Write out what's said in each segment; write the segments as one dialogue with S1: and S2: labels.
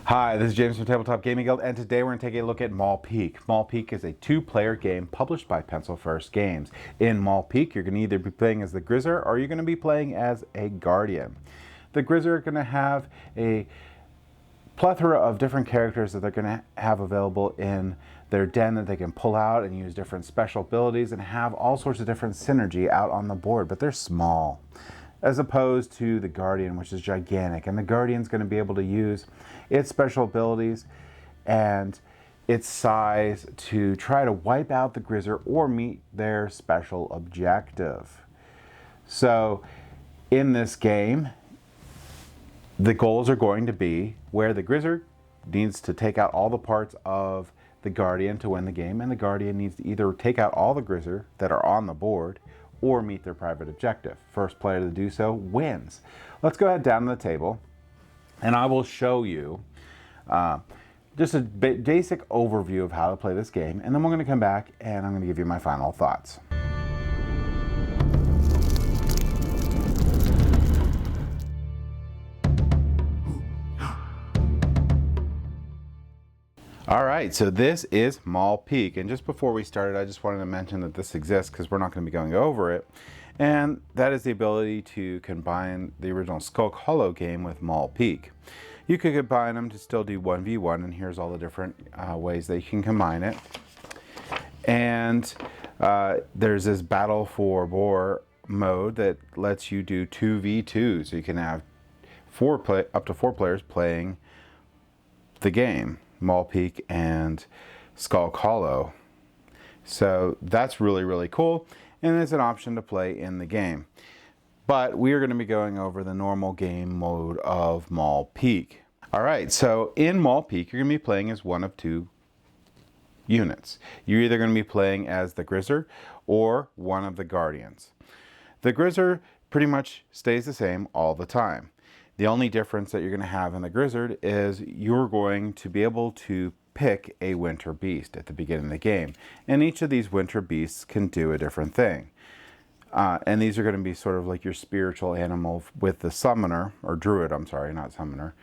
S1: Hi, this is James from Tabletop Gaming Guild, and today we're going to take a look at Maul Peak. Maul Peak is a two-player game published by Pencil First Games. In Maul Peak, you're going to either be playing as the Grizzer or you're going to be playing as a Guardian. The Grizzer are going to have a plethora of different characters that they're going to have available in their den that they can pull out and use different special abilities and have all sorts of different synergy out on the board, but they're small, as opposed to the Guardian, which is gigantic. And the Guardian's going to be able to use its special abilities and its size to try to wipe out the Grizzer or meet their special objective. So in this game, the goals are going to be where the Grizzer needs to take out all the parts of the Guardian to win the game, and the Guardian needs to either take out all the Grizzer that are on the board or meet their private objective. First player to do so wins. Let's go ahead down to the table, and I will show you just a basic overview of how to play this game, and then we're going to come back and I'm going to give you my final thoughts. Alright, so this is Maul Peak, and just before we started I just wanted to mention that this exists because we're not going to be going over it, and that is the ability to combine the original Skull Hollow game with Maul Peak. You could combine them to still do 1v1, and here's all the different ways that you can combine it. And there's this Battle for Boar mode that lets you do 2v2, so you can have up to four players playing the game. Maul Peak and Skull Hollow. So that's really cool, and there's an option to play in the game. But we are going to be going over the normal game mode of Maul Peak. Alright, so in Maul Peak you're going to be playing as one of two units. You're either going to be playing as the Grizzer or one of the Guardians. The Grizzer pretty much stays the same all the time. The only difference that you're going to have in the Grizzer is you're going to be able to pick a winter beast at the beginning of the game. And each of these winter beasts can do a different thing. And these are going to be sort of like your spiritual animal with the summoner, or druid, I'm sorry, not summoner,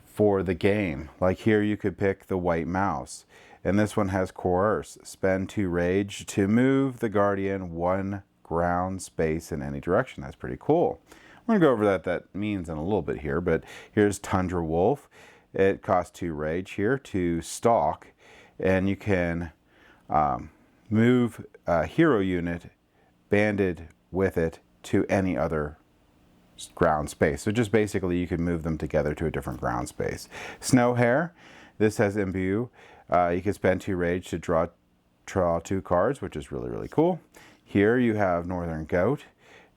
S1: for the game. Like here you could pick the white mouse. And this one has coerce. Spend 2 rage to move the Guardian 1 ground space in any direction. That's pretty cool. We're going to go over what that means in a little bit here, but here's Tundra Wolf. It costs 2 rage here to stalk, and you can move a hero unit banded with it to any other ground space. So just basically you can move them together to a different ground space. Snow Hare, this has Imbue. You can spend 2 rage to draw 2 cards, which is really cool. Here you have Northern Goat.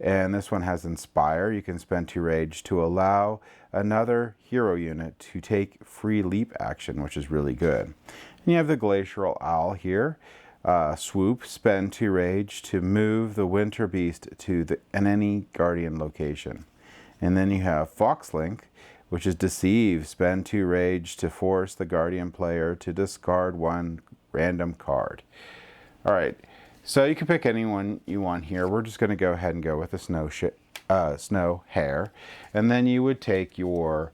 S1: And this one has Inspire. You can spend 2 rage to allow another hero unit to take free leap action, which is really good. And you have the Glacial Owl here. Swoop, spend 2 rage to move the Winter Beast to any Guardian location. And then you have Foxlink, which is Deceive. Spend 2 rage to force the Guardian player to discard 1 random card. Alright. So you can pick anyone you want here. We're just going to go ahead and go with the Snow Hare. And then you would take your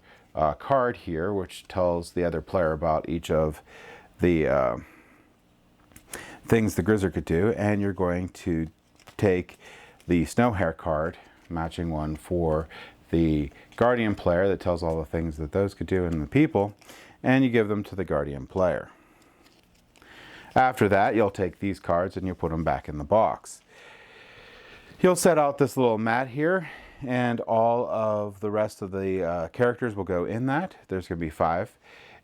S1: card here, which tells the other player about each of the things the Grizzer could do. And you're going to take the Snow Hare card, matching one for the Guardian player that tells all the things that those could do and the people. And you give them to the Guardian player. After that, you'll take these cards and you'll put them back in the box. You'll set out this little mat here, and all of the rest of the characters will go in that. There's going to be 5.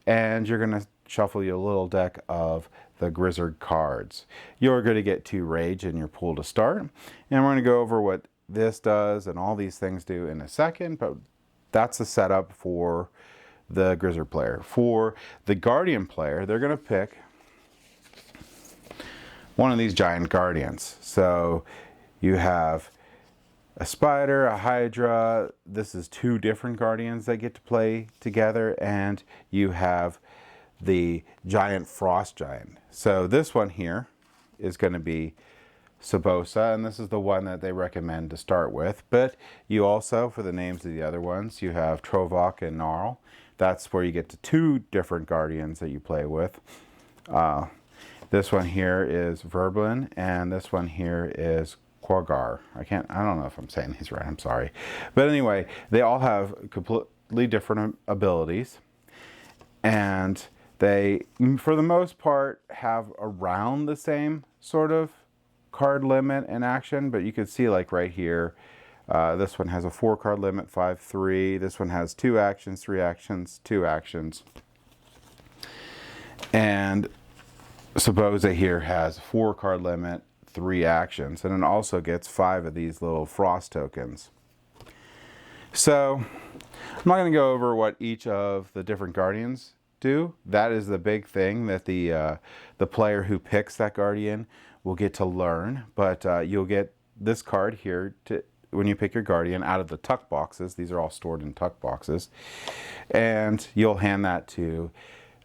S1: And you're going to shuffle your little deck of the Grizzer cards. You're going to get 2 rage in your pool to start. And we're going to go over what this does and all these things do in a second, but that's the setup for the Grizzer player. For the Guardian player, they're going to pick one of these giant Guardians. So you have a spider, a hydra. This is 2 different Guardians that get to play together, and you have the giant frost giant. So this one here is going to be Sabosa, and this is the one that they recommend to start with. But you also, for the names of the other ones, you have Trovok and Gnarl. that's where you get to 2 different guardians that you play with. This one here is Verblin, and this one here is Quaggar. I don't know if I'm saying these right, I'm sorry. But anyway, they all have completely different abilities, and they, for the most part, have around the same sort of card limit and action, but you can see like right here, this one has a 4 card limit, 5/3. This one has 2 actions, 3 actions, 2 actions. And Sabosa here has 4 card limit, 3 actions, and it also gets 5 of these little frost tokens. So I'm not going to go over what each of the different guardians do. That is the big thing that the player who picks that guardian will get to learn. But you'll get this card here when you pick your guardian out of the tuck boxes. These are all stored in tuck boxes, and you'll hand that to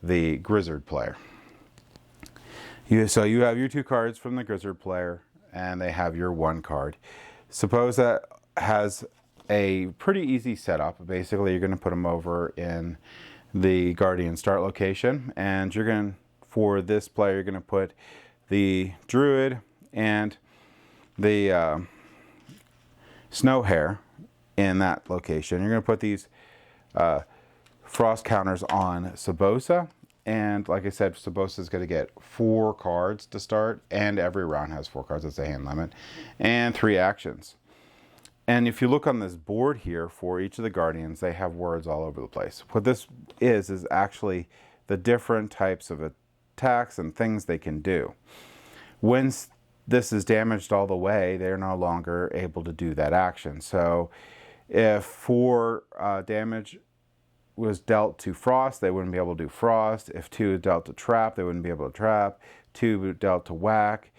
S1: the Grizzard player. So you have your 2 cards from the Grizzard player, and they have your 1 card. Suppose that has a pretty easy setup. Basically, you're going to put them over in the Guardian start location, and you're going to, for this player, you're going to put the Druid and the Snow Hare in that location. You're going to put these frost counters on Sabosa. And like I said, Sabosa is going to get 4 cards to start, and every round has 4 cards. That's a hand limit, and 3 actions. And if you look on this board here for each of the guardians, they have words all over the place. What this is actually the different types of attacks and things they can do. When this is damaged all the way, they're no longer able to do that action. So if 4 damage was dealt to frost, they wouldn't be able to do frost. If 2 dealt to trap, they wouldn't be able to trap. 2 dealt to whack,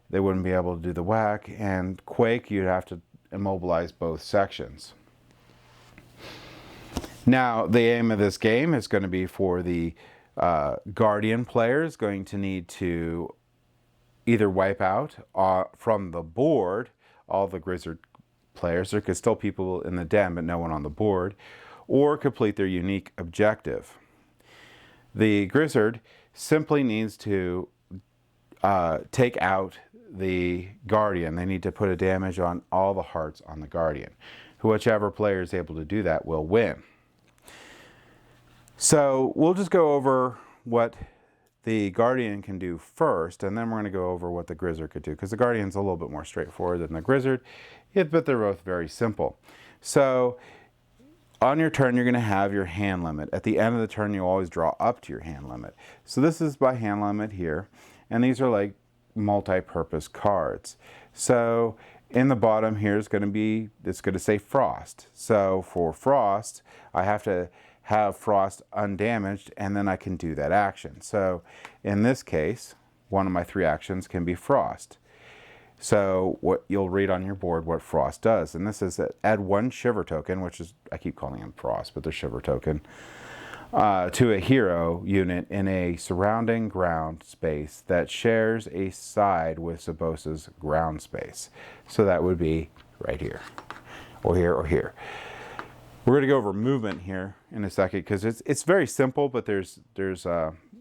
S1: they wouldn't be able to do the whack. And quake, you'd have to immobilize both sections. Now, the aim of this game is going to be for the Guardian players going to need to either wipe out from the board all the Grizzard players. There could still be people in the den, but no one on the board, or complete their unique objective. The Grizzard simply needs to take out the Guardian. They need to put a damage on all the hearts on the Guardian. Whichever player is able to do that will win. So we'll just go over what the Guardian can do first, and then we're going to go over what the Grizzard could do, because the Guardian's a little bit more straightforward than the Grizzard, but they're both very simple. So on your turn, you're going to have your hand limit. At the end of the turn, you always draw up to your hand limit. So this is by hand limit here, and these are like multi-purpose cards. So in the bottom here is going to be, it's going to say Frost. So for Frost, I have to have Frost undamaged, and then I can do that action. So in this case, one of my 3 actions can be Frost. So what you'll read on your board what Frost does, and this is that add 1 Shiver token, which is, I keep calling him Frost, but they're Shiver token, to a hero unit in a surrounding ground space that shares a side with Sabosa's ground space. So that would be right here, or here, or here. We're going to go over movement here in a second, because it's very simple, but there's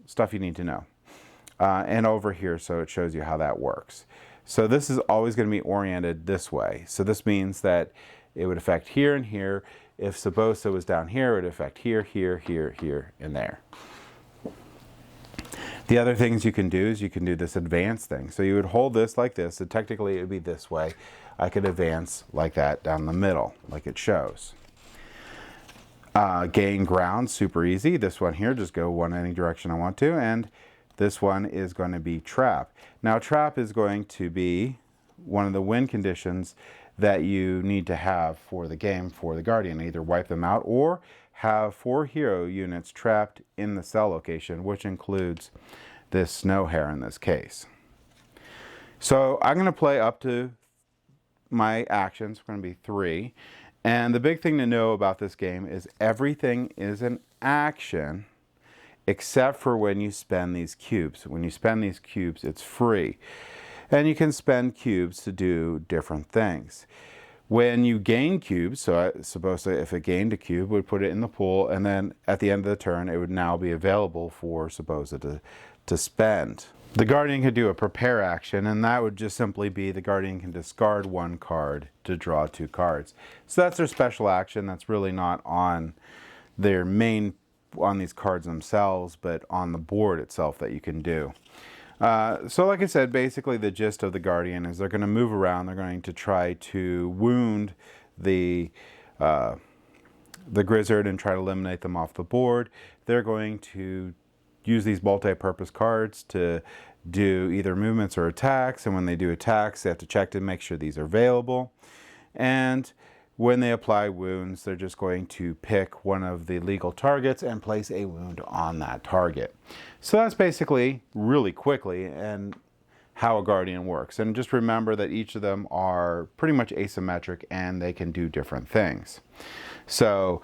S1: stuff you need to know. And over here, so it shows you how that works. So this is always going to be oriented this way. So this means that it would affect here and here. If Sabosa was down here, it would affect here, here, here, here, and there. The other things you can do is you can do this advance thing. So you would hold this like this, and technically it would be this way. I could advance like that down the middle, like it shows. Gain ground, super easy. This one here, just go any direction I want to, and this one is going to be trap. Now trap is going to be one of the win conditions that you need to have for the game for the Guardian. Either wipe them out or have 4 hero units trapped in the cell location, which includes this Snow Hare in this case. So I'm going to play up to my actions. It's going to be 3. And the big thing to know about this game is everything is an action except for when you spend these cubes. When you spend these cubes, it's free. And you can spend cubes to do different things. When you gain cubes, so I suppose if it gained a cube, we'd put it in the pool, and then at the end of the turn, it would now be available for suppose it to spend. The Guardian could do a prepare action, and that would just simply be the Guardian can discard one card to draw 2 cards. So that's their special action. That's really not on their main, on these cards themselves, but on the board itself that you can do. So like I said, basically the gist of the Guardian is they're going to move around. They're going to try to wound the Grizzard and try to eliminate them off the board. They're going to use these multi-purpose cards to do either movements or attacks. And when they do attacks, they have to check to make sure these are available. And when they apply wounds, they're just going to pick one of the legal targets and place a wound on that target. So that's basically, really quickly, and how a Guardian works. And just remember that each of them are pretty much asymmetric and they can do different things. So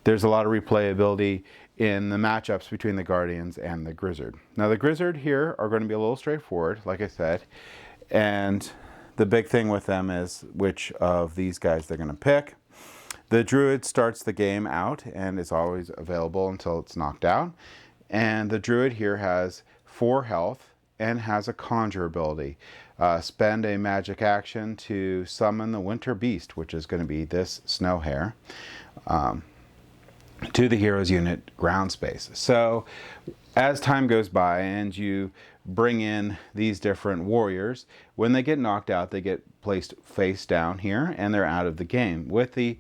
S1: there's a lot of replayability in the matchups between the Guardians and the Grizzard. Now the Grizzard here are going to be a little straightforward, like I said, and the big thing with them is which of these guys they're going to pick. The Druid starts the game out and is always available until it's knocked out. And the Druid here has 4 health and has a conjure ability. Spend a magic action to summon the Winter Beast, which is going to be this Snow Hare, to the hero's unit ground space. So as time goes by and you bring in these different warriors, when they get knocked out, they get placed face down here and they're out of the game, with the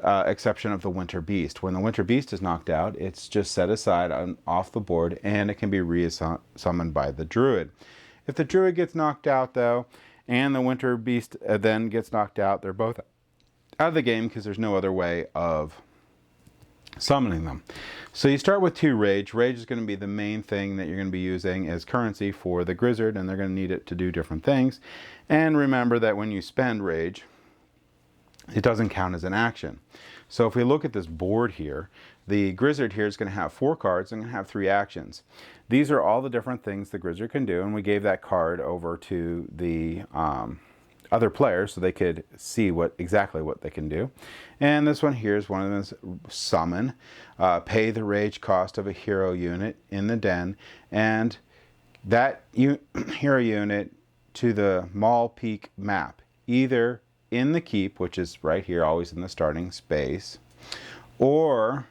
S1: exception of the Winter Beast. When the Winter Beast is knocked out, it's just set aside off the board and it can be re-summoned by the Druid. If the Druid gets knocked out though, and the Winter Beast then gets knocked out, they're both out of the game because there's no other way of summoning them. So you start with 2 rage. Rage is going to be the main thing that you're going to be using as currency for the Grizzard, and they're going to need it to do different things. And remember that when you spend rage, it doesn't count as an action. So if we look at this board here, the Grizzard here is going to have 4 cards and going to have 3 actions. These are all the different things the Grizzard can do, and we gave that card over to the other players so they could see exactly what they can do. And this one here is one of them is summon, pay the rage cost of a hero unit in the den, and that hero unit to the Maul Peak map, either in the keep, which is right here, always in the starting space, or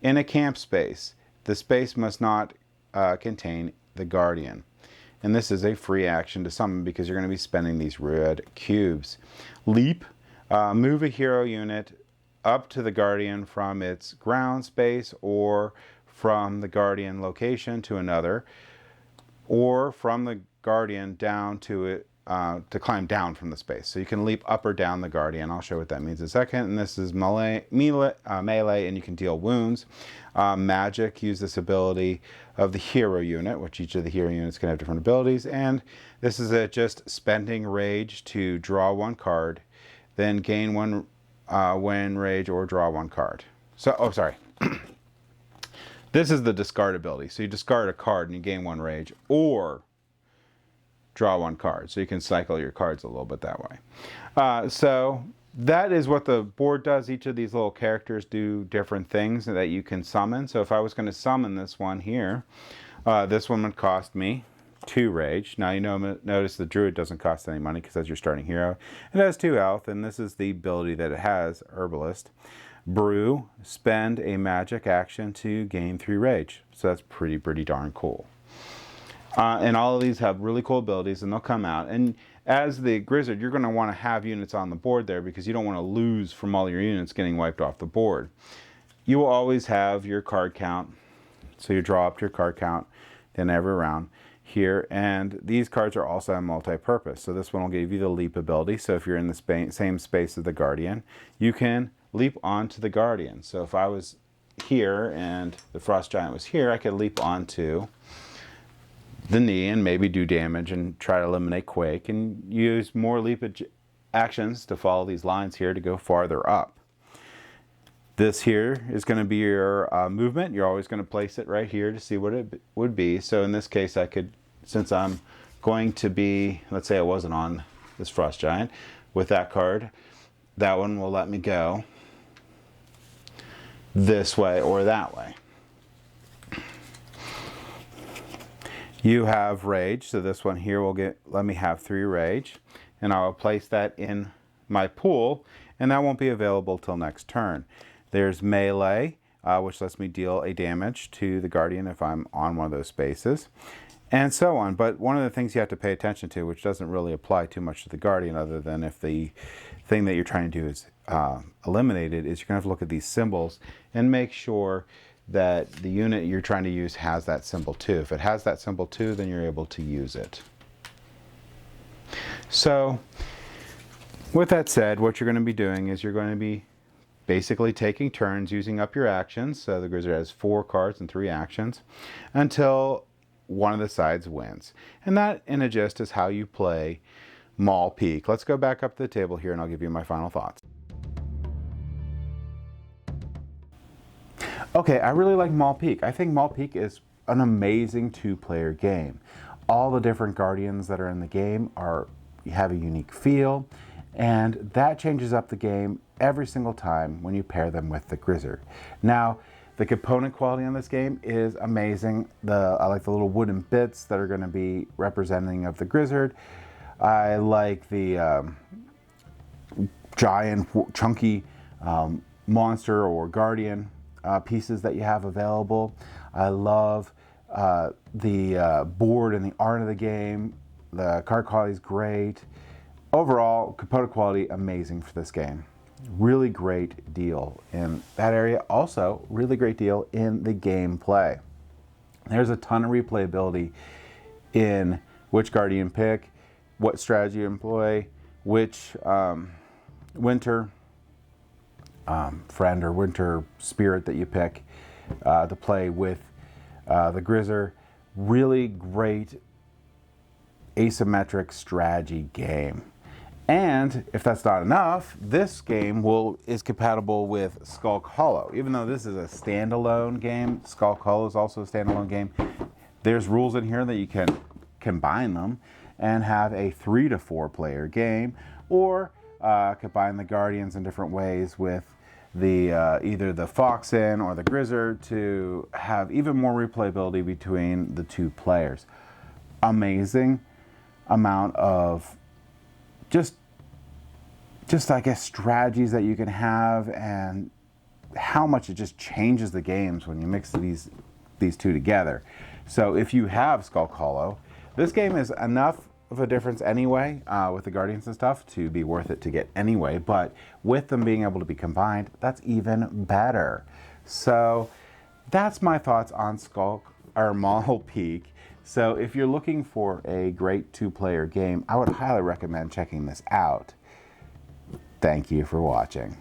S1: in a camp space. The space must not contain the Guardian. And this is a free action to summon because you're going to be spending these red cubes. Leap, move a hero unit up to the Guardian from its ground space or from the Guardian location to another, or from the Guardian down to it to climb down from the space. So you can leap up or down the Guardian. I'll show what that means in a second. And this is melee, and you can deal wounds. Magic, use this ability of the hero unit, which each of the hero units can have different abilities. And this is just spending rage to draw 1 card, then gain 1 when rage or draw 1 card. So, this is the discard ability. So you discard a card and you gain 1 rage, or draw 1 card. So you can cycle your cards a little bit that way. So that is what the board does. Each of these little characters do different things that you can summon. So if I was going to summon this one here, this one would cost me 2 rage. Now notice the Druid doesn't cost any money because that's your starting hero. It has 2 health, and this is the ability that it has, Herbalist. Brew, spend a magic action to gain 3 rage. So that's pretty darn cool. And all of these have really cool abilities, and they'll come out. And as the Grizzard, you're going to want to have units on the board there because you don't want to lose from all your units getting wiped off the board. You will always have your card count. So you draw up your card count then every round here. And these cards are also multi-purpose. So this one will give you the leap ability. So if you're in the same space as the Guardian, you can leap onto the Guardian. So if I was here and the Frost Giant was here, I could leap onto the knee and maybe do damage and try to eliminate Quake, and use more leap actions to follow these lines here to go farther up. This here is going to be your movement. You're always going to place it right here to see what it would be. So in this case, I could, since I'm going to be, let's say I wasn't on this Frost Giant with that card, that one will let me go this way or that way. You have rage, so this one here will let me have 3 rage, and I will place that in my pool, and that won't be available till next turn. There's melee, which lets me deal a damage to the guardian if I'm on one of those spaces, and so on. But one of the things you have to pay attention to, which doesn't really apply too much to the guardian other than if the thing that you're trying to do is eliminated, is you're going to have to look at these symbols and make sure that the unit you're trying to use has that symbol too. If it has that symbol too, then you're able to use it. So with that said, what you're going to be doing is you're going to be basically taking turns using up your actions. So the Grizzard has 4 cards and 3 actions until one of the sides wins. And that, in a gist, is how you play Maul Peak. Let's go back up to the table here and I'll give you my final thoughts. Okay, I really like Maul Peak. I think Maul Peak is an amazing 2-player game. All the different guardians that are in the game have a unique feel, and that changes up the game every single time when you pair them with the Grizzard. Now, the component quality on this game is amazing. I like the little wooden bits that are going to be representing of the Grizzard. I like the giant, chunky monster or guardian pieces that you have available. I love the board and the art of the game. The card quality is great. Overall, component quality amazing for this game. Really great deal in that area. Also, really great deal in the gameplay. There's a ton of replayability in which guardian pick, what strategy you employ, which winter friend or winter spirit that you pick to play with the Grizzard. Really great asymmetric strategy game. And if that's not enough, this game is compatible with Skulk Hollow. Even though this is a standalone game, Skulk Hollow is also a standalone game. There's rules in here that you can combine them and have a 3 to 4 player game, or combine the Guardians in different ways with the either the Foxen or the Grizzard to have even more replayability between the 2 players. Amazing amount of just I guess strategies that you can have, and how much it just changes the games when you mix these 2 together. So if you have Skulk Hollow, this game is enough of a difference anyway with the Guardians and stuff to be worth it to get anyway, but with them being able to be combined, that's even better. So that's my thoughts on Maul Peak. So if you're looking for a great 2-player game, I would highly recommend checking this out. Thank you for watching.